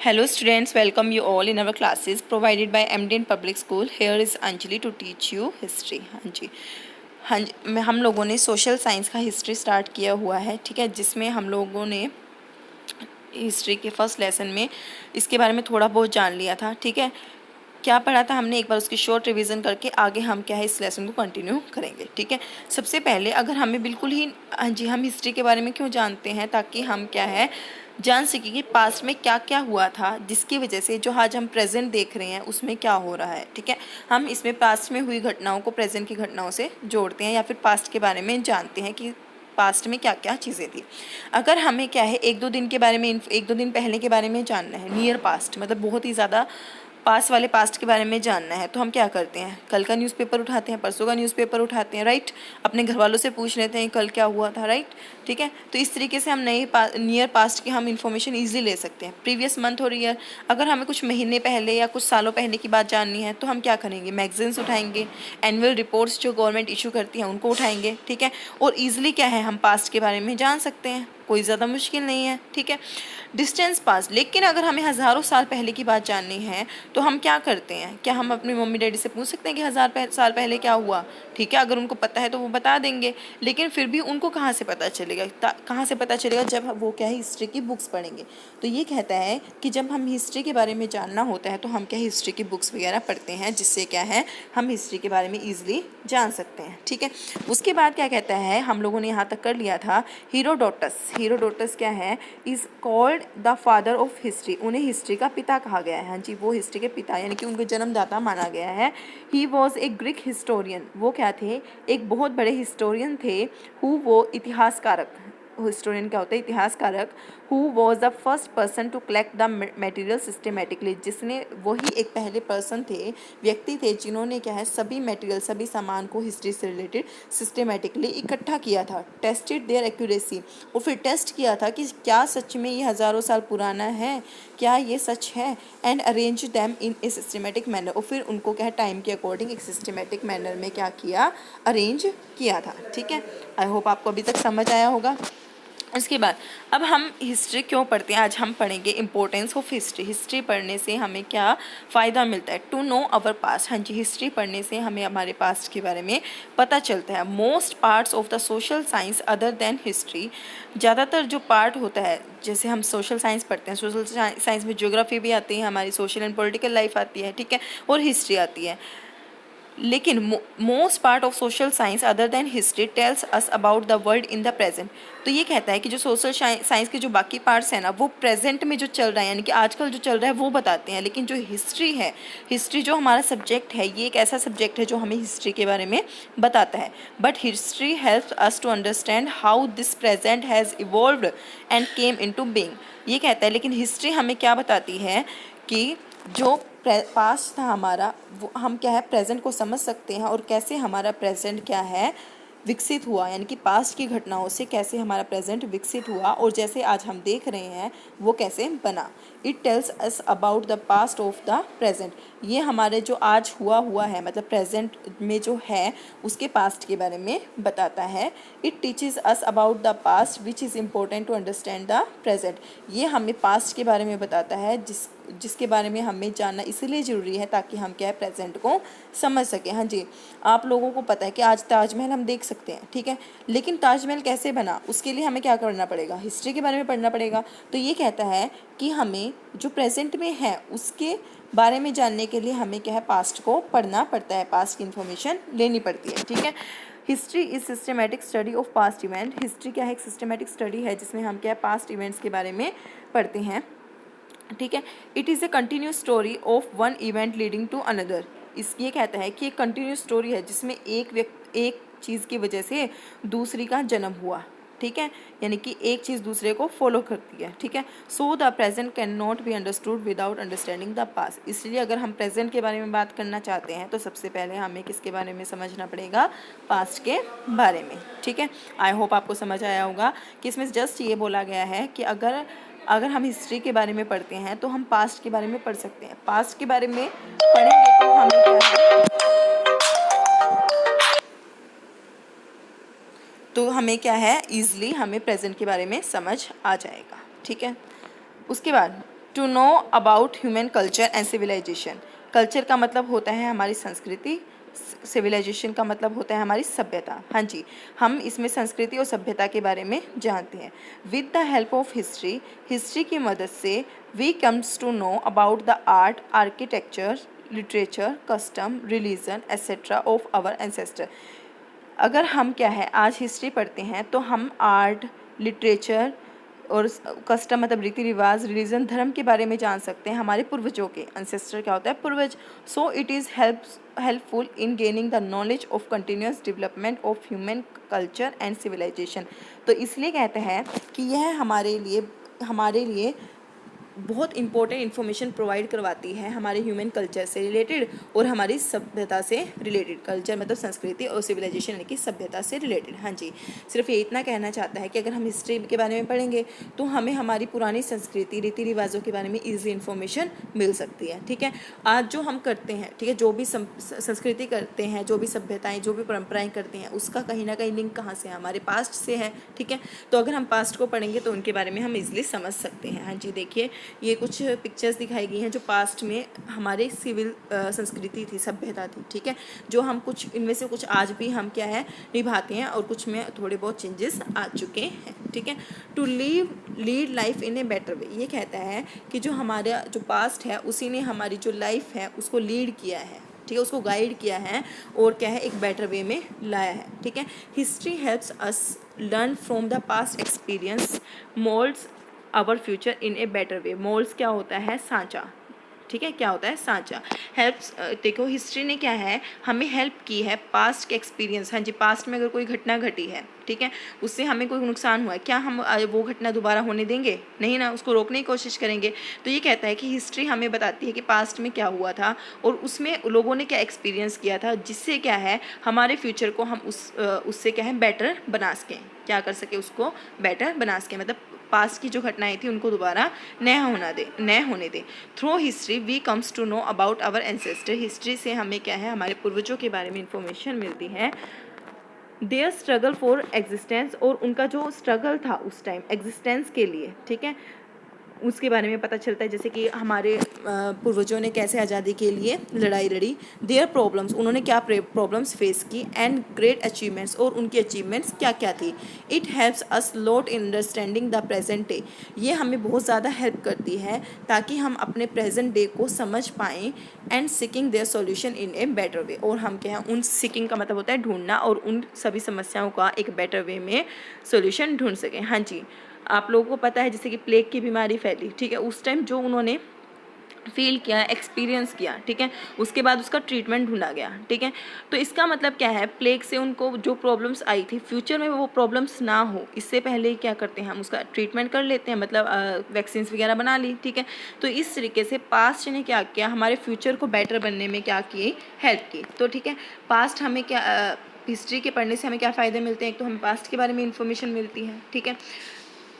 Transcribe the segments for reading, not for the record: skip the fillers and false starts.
Hello students, welcome you all in our classes provided by MDN Public School. Here is Anjali to teach you history. हाँ जी हम लोगों ने social science का history start किया हुआ है, ठीक है, जिसमें हम लोगों ने हिस्ट्री के फर्स्ट लेसन में इसके बारे में थोड़ा बहुत जान लिया था, ठीक है। क्या पढ़ा था हमने, एक बार उसकी शॉर्ट रिवीजन करके आगे हम क्या है इस लेसन को कंटिन्यू करेंगे, ठीक है। सबसे पहले अगर हमें बिल्कुल ही हम हिस्ट्री के बारे में क्यों जानते हैं, ताकि हम क्या है जान सकें कि पास्ट में क्या क्या हुआ था, जिसकी वजह से जो आज हम प्रेजेंट देख रहे हैं उसमें क्या हो रहा है, ठीक है। हम इसमें पास्ट में हुई घटनाओं को प्रेजेंट की घटनाओं से जोड़ते हैं या फिर पास्ट के बारे में जानते हैं कि पास्ट में क्या क्या चीज़ें थी। अगर हमें क्या है एक दो दिन के बारे में, एक दो दिन पहले के बारे में जानना है, नियर पास्ट मतलब बहुत ही ज़्यादा पास वाले पास्ट के बारे में जानना है, तो हम क्या करते हैं, कल का न्यूज़पेपर उठाते हैं, परसों का न्यूज़पेपर उठाते हैं, राइट। अपने घर वालों से पूछ लेते हैं कल क्या हुआ था, राइट, ठीक है। तो इस तरीके से हम नियर पास्ट की हम इन्फॉर्मेशन ईजिली ले सकते हैं, प्रीवियस मंथ और ईयर। अगर हमें कुछ महीने पहले या कुछ सालों पहले की बात जाननी है तो हम क्या करेंगे, मैगजीन्स उठाएंगे, एनुअल रिपोर्ट्स जो गवर्नमेंट इशू करती है उनको उठाएंगे, ठीक है। और ईजिली क्या है हम पास्ट के बारे में जान सकते हैं, कोई ज़्यादा मुश्किल नहीं है, ठीक है। डिस्टेंस पास। लेकिन अगर हमें हज़ारों साल पहले की बात जाननी है तो हम क्या करते हैं, क्या हम अपनी मम्मी डैडी से पूछ सकते हैं कि साल पहले क्या हुआ, ठीक है। अगर उनको पता है तो वो बता देंगे, लेकिन फिर भी उनको कहाँ से पता चलेगा, कहाँ से पता चलेगा, जब वो क्या है हिस्ट्री की बुक्स पढ़ेंगे। तो ये कहता है कि जब हम हिस्ट्री के बारे में जानना होता है तो हम क्या हिस्ट्री की बुक्स वगैरह पढ़ते हैं, जिससे क्या है हम हिस्ट्री के बारे में ईजिली जान सकते हैं, ठीक है। उसके बाद क्या कहता है, हम लोगों ने यहाँ तक कर लिया था, हीरोडोटस क्या है, is called the father of history, उन्हें हिस्ट्री का पिता कहा गया है, हाँ जी, वो हिस्ट्री के पिता यानी कि उनके जन्मदाता माना गया है। He was a Greek historian, वो क्या थे, एक बहुत बड़े हिस्टोरियन थे। वो इतिहासकारक, हिस्टोरियन क्या होता है, इतिहासकारक। Who was the first person to collect the material systematically, जिसने, वही एक पहले पर्सन थे, व्यक्ति थे जिन्होंने क्या है सभी मटेरियल, सभी सामान को हिस्ट्री से रिलेटेड सिस्टमेटिकली इकट्ठा किया था। टेस्टेड देयर एक्यूरेसी, और फिर टेस्ट किया था कि क्या सच में ये हज़ारों साल पुराना है, क्या ये सच है। And arrange them in a systematic manner, और फिर उनको क्या है टाइम के अकॉर्डिंग एक सिस्टमेटिक मैनर में क्या किया, अरेंज किया था, ठीक है। आई होप आपको अभी तक समझ आया होगा। उसके बाद अब हम हिस्ट्री क्यों पढ़ते हैं, आज हम पढ़ेंगे इंपॉर्टेंस ऑफ हिस्ट्री। हिस्ट्री पढ़ने से हमें क्या फ़ायदा मिलता है, टू नो अवर पास्ट, हाँ जी, हिस्ट्री पढ़ने से हमें हमारे पास्ट के बारे में पता चलता है। Most parts of the social science other than history, ज़्यादातर जो पार्ट होता है, जैसे हम सोशल साइंस पढ़ते हैं, सोशल साइंस में ज्योग्राफी भी आती है, हमारी सोशल एंड पॉलिटिकल लाइफ आती है, ठीक है, और हिस्ट्री आती है। लेकिन most part of social science other than history tells us about the world in the present. तो ये कहता है कि जो सोशल साइंस के जो बाकी पार्ट्स हैं ना, वो प्रेजेंट में जो चल रहा है, यानी कि आजकल जो चल रहा है वो बताते हैं। लेकिन जो हिस्ट्री है, हिस्ट्री जो हमारा सब्जेक्ट है, ये एक ऐसा सब्जेक्ट है जो हमें हिस्ट्री के बारे में बताता है। But history helps us to understand how this present has evolved and came into being. ये कहता है, लेकिन हिस्ट्री हमें क्या बताती है कि जो पास्ट था हमारा, वो हम क्या है प्रेजेंट को समझ सकते हैं, और कैसे हमारा प्रेजेंट क्या है विकसित हुआ, यानी कि पास्ट की घटनाओं से कैसे हमारा प्रेजेंट विकसित हुआ, और जैसे आज हम देख रहे हैं वो कैसे बना। It tells us about the past of the present, ये हमारे जो आज हुआ है, मतलब प्रेजेंट में जो है उसके पास्ट के बारे में बताता है। It teaches us about the past which is important to understand the present, ये हमें पास्ट के बारे में बताता है जिसके बारे में हमें जानना इसलिए ज़रूरी है ताकि हम क्या है प्रेजेंट को समझ सकें। हाँ जी, आप लोगों को पता है कि आज ताजमहल हम देख सकते हैं, ठीक है, लेकिन ताजमहल कैसे बना, उसके लिए हमें क्या करना पड़ेगा, हिस्ट्री के बारे में पढ़ना पड़ेगा। तो ये कहता है कि हमें जो प्रेजेंट में है उसके बारे में जानने के लिए हमें क्या है पास्ट को पढ़ना पड़ता है, पास्ट की इन्फॉर्मेशन लेनी पड़ती है, ठीक है। History is systematic study of past event, history क्या है एक सिस्टमेटिक स्टडी है जिसमें हम क्या है पास्ट इवेंट्स के बारे में पढ़ते हैं, ठीक है। It is a continuous story of one event leading to another, इस ये कहता है कि एक कंटिन्यूस स्टोरी है जिसमें एक चीज़ की वजह से दूसरी का जन्म हुआ, ठीक है, यानी कि एक चीज़ दूसरे को फॉलो करती है, ठीक है। So the present can not be understood without understanding the past, इसलिए अगर हम प्रेजेंट के बारे में बात करना चाहते हैं तो सबसे पहले हमें किसके बारे में समझना पड़ेगा, पास्ट के बारे में, ठीक है। आई होप आपको समझ आया होगा कि इसमें जस्ट ये बोला गया है कि अगर हम हिस्ट्री के बारे में पढ़ते हैं तो हम पास्ट के बारे में पढ़ सकते हैं, पास्ट के बारे में पढ़ेंगे तो हमें क्या है, तो हमें क्या है ईजिली हमें प्रेजेंट के बारे में समझ आ जाएगा, ठीक है। उसके बाद to know about human culture and civilization. Culture का मतलब होता है हमारी संस्कृति, सिविलाइजेशन का मतलब होता है हमारी सभ्यता। हाँ जी, हम इसमें संस्कृति और सभ्यता के बारे में जानते हैं। With the help of history, history की मदद से we comes to know about the art, architecture, literature, custom, religion etcetera of our ancestor. अगर हम क्या है आज हिस्ट्री पढ़ते हैं तो हम आर्ट, लिटरेचर और कस्टम मतलब रीति रिवाज, रिलीजन, धर्म के बारे में जान सकते हैं, हमारे पूर्वजों के। एंसेस्टर क्या होता है? पूर्वज। So it is helpful in gaining the knowledge of continuous development of human culture and civilization. तो इसलिए कहते हैं कि यह हमारे लिए बहुत इंपॉर्टेंट इन्फॉर्मेशन प्रोवाइड करवाती है हमारे ह्यूमन कल्चर से रिलेटेड और हमारी सभ्यता से रिलेटेड। कल्चर मतलब संस्कृति और सिविलाइजेशन यानी कि सभ्यता से रिलेटेड। हाँ जी, सिर्फ ये इतना कहना चाहता है कि अगर हम हिस्ट्री के बारे में पढ़ेंगे तो हमें हमारी पुरानी संस्कृति, रीति रिवाजों के बारे में ईजी इन्फॉर्मेशन मिल सकती है। ठीक है, आज जो हम करते हैं, ठीक है, जो भी संस्कृति करते हैं, जो भी सभ्यताएँ, जो भी परंपराएँ करते हैं, उसका कहीं ना कहीं लिंक कहाँ से है? हमारे पास्ट से है। ठीक है, तो अगर हम पास्ट को पढ़ेंगे तो उनके बारे में हम ईजिली समझ सकते हैं। हाँ जी, देखिए ये कुछ पिक्चर्स दिखाई गई हैं जो पास्ट में हमारे सिविल संस्कृति थी, सभ्यता थी। ठीक है, जो हम कुछ इनमें से कुछ आज भी हम क्या है निभाते हैं और कुछ में थोड़े बहुत चेंजेस आ चुके हैं। ठीक है, to lead life in a better way, ये कहता है कि जो हमारा जो पास्ट है उसी ने हमारी जो लाइफ है उसको लीड किया है। ठीक है, उसको गाइड किया है और क्या है एक बेटर वे में लाया है। ठीक है, history helps us learn from the past experience, moulds our future in a better way. Moulds क्या होता है? सांचा। ठीक है, क्या होता है? सांचा। हेल्प्स, देखो हिस्ट्री ने क्या है हमें हेल्प की है पास्ट के एक्सपीरियंस। हाँ जी, पास्ट में अगर कोई घटना घटी है, ठीक है, उससे हमें कोई नुकसान हुआ है, क्या हम वो घटना दोबारा होने देंगे? नहीं ना, उसको रोकने की कोशिश करेंगे। तो ये कहता है कि हिस्ट्री हमें बताती है कि पास्ट में क्या हुआ था और उसमें लोगों ने क्या एक्सपीरियंस किया था, जिससे क्या है हमारे फ्यूचर को हम उससे क्या है बेटर बना सकें। क्या कर सके? उसको बेटर बना सकें, मतलब पास्ट की जो घटनाएं थी उनको दोबारा न होने दें। Through history we comes to know about our ancestor. History से हमें क्या है हमारे पूर्वजों के बारे में इंफॉर्मेशन मिलती है। देयर स्ट्रगल फॉर एग्जिस्टेंस, और उनका जो स्ट्रगल था उस टाइम एग्जिस्टेंस के लिए, ठीक है, उसके बारे में पता चलता है। जैसे कि हमारे पूर्वजों ने कैसे आज़ादी के लिए लड़ाई लड़ी। देयर प्रॉब्लम्स, उन्होंने क्या प्रॉब्लम्स फेस की, एंड ग्रेट अचीवमेंट्स, और उनकी अचीवमेंट्स क्या क्या थी। It helps us lot in understanding the present day, ये हमें बहुत ज़्यादा हेल्प करती है ताकि हम अपने प्रेजेंट डे को समझ पाएँ। And seeking their solution in a better वे, और हम क्या है उन सीकिंग का मतलब होता है ढूंढना, और उन सभी समस्याओं का एक बेटर वे में सॉल्यूशन ढूंढ सकें। हाँ जी, आप लोगों को पता है जैसे कि प्लेग की बीमारी फैली, ठीक है, उस टाइम जो उन्होंने फील किया, एक्सपीरियंस किया, ठीक है, उसके बाद उसका ट्रीटमेंट ढूंढा गया। ठीक है, तो इसका मतलब क्या है, प्लेग से उनको जो प्रॉब्लम्स आई थी फ्यूचर में वो प्रॉब्लम्स ना हो, इससे पहले क्या करते हैं हम उसका ट्रीटमेंट कर लेते हैं, मतलब वैक्सीन वगैरह बना ली। ठीक है, तो इस तरीके से पास्ट ने क्या किया, हमारे फ्यूचर को बेटर बनने में क्या की, हेल्प की। तो ठीक है, पास्ट हमें क्या हिस्ट्री के पढ़ने से हमें क्या फ़ायदे मिलते हैं? एक तो हमें पास्ट के बारे में इंफॉर्मेशन मिलती है। ठीक है,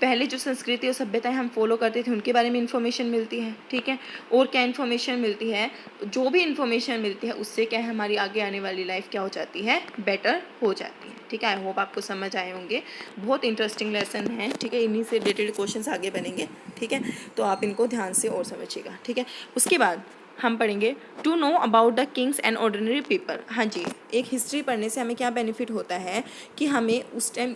पहले जो संस्कृति और सभ्यताएं हम फॉलो करते थे उनके बारे में इन्फॉर्मेशन मिलती है। ठीक है, और क्या इन्फॉर्मेशन मिलती है, जो भी इन्फॉर्मेशन मिलती है उससे क्या है हमारी आगे आने वाली लाइफ क्या हो जाती है, बेटर हो जाती है। ठीक है, आई होप आपको समझ आए होंगे। बहुत इंटरेस्टिंग लेसन है। ठीक है, इन्हीं से रिलेटेड क्वेश्चंस आगे बनेंगे। ठीक है, तो आप इनको ध्यान से और समझिएगा। ठीक है, उसके बाद हम पढ़ेंगे to know about the kings and ordinary people. हाँ जी, एक हिस्ट्री पढ़ने से हमें क्या बेनिफिट होता है कि हमें उस टाइम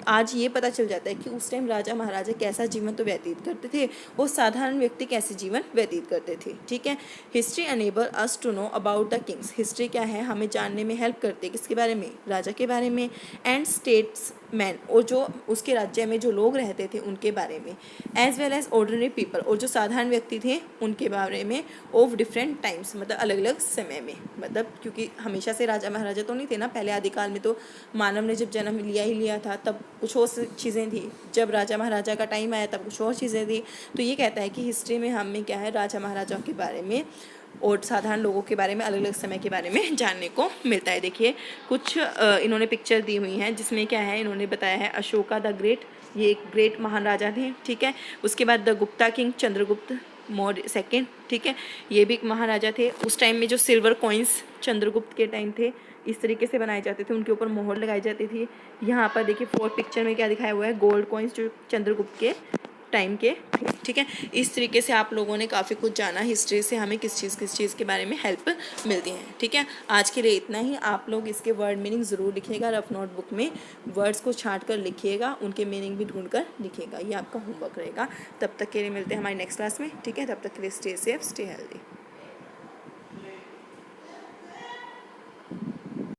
आज ये पता चल जाता है कि उस टाइम राजा महाराजा कैसा जीवन तो व्यतीत करते थे और साधारण व्यक्ति कैसे जीवन व्यतीत करते थे। ठीक है, history enable us to know about the kings. History क्या है हमें जानने में हेल्प करते हैं, किसके बारे में, राजा के बारे में, एंड स्टेट्स मैन, और जो उसके राज्य में जो लोग रहते थे उनके बारे में, as well as ordinary people, और जो साधारण व्यक्ति थे उनके बारे में, ऑफ डिफरेंट टाइम्स, मतलब अलग अलग समय में, मतलब क्योंकि हमेशा से राजा महाराजा तो नहीं थे ना, पहले आदिकाल में तो मानव ने जब जन्म लिया था तब कुछ और चीज़ें थी, जब राजा महाराजा का टाइम आया तब कुछ और चीज़ें थी। तो ये कहता है कि हिस्ट्री में हमें क्या है राजा महाराजाओं के बारे में और साधारण लोगों के बारे में, अलग अलग समय के बारे में जानने को मिलता है। देखिए कुछ इन्होंने पिक्चर दी हुई हैं जिसमें क्या है इन्होंने बताया है अशोका द ग्रेट, ये एक ग्रेट महान राजा थे। ठीक है, उसके बाद the Gupta king Chandragupta Maurya second, ठीक है, ये भी एक महाराजा थे। उस टाइम में जो सिल्वर कॉइन्स चंद्रगुप्त के टाइम थे इस तरीके से बनाए जाते थे, उनके ऊपर मोहर लगाई जाती थी। यहाँ पर देखिए फोर्थ पिक्चर में क्या दिखाया हुआ है, गोल्ड कॉइन्स जो चंद्रगुप्त के टाइम के थे, ठीक है। इस तरीके से आप लोगों ने काफ़ी कुछ जाना हिस्ट्री से, हमें किस चीज़ के बारे में हेल्प मिलती है, ठीक है। आज के लिए इतना ही। आप लोग इसके वर्ड मीनिंग ज़रूर लिखिएगा, रफ नोटबुक में वर्ड्स को छांट कर लिखिएगा, उनके मीनिंग भी ढूंढ कर लिखिएगा, ये आपका होमवर्क रहेगा। तब तक के लिए मिलते हैं हमारी नेक्स्ट क्लास में, ठीक है। तब तक के लिए स्टे सेफ, स्टे हेल्दी।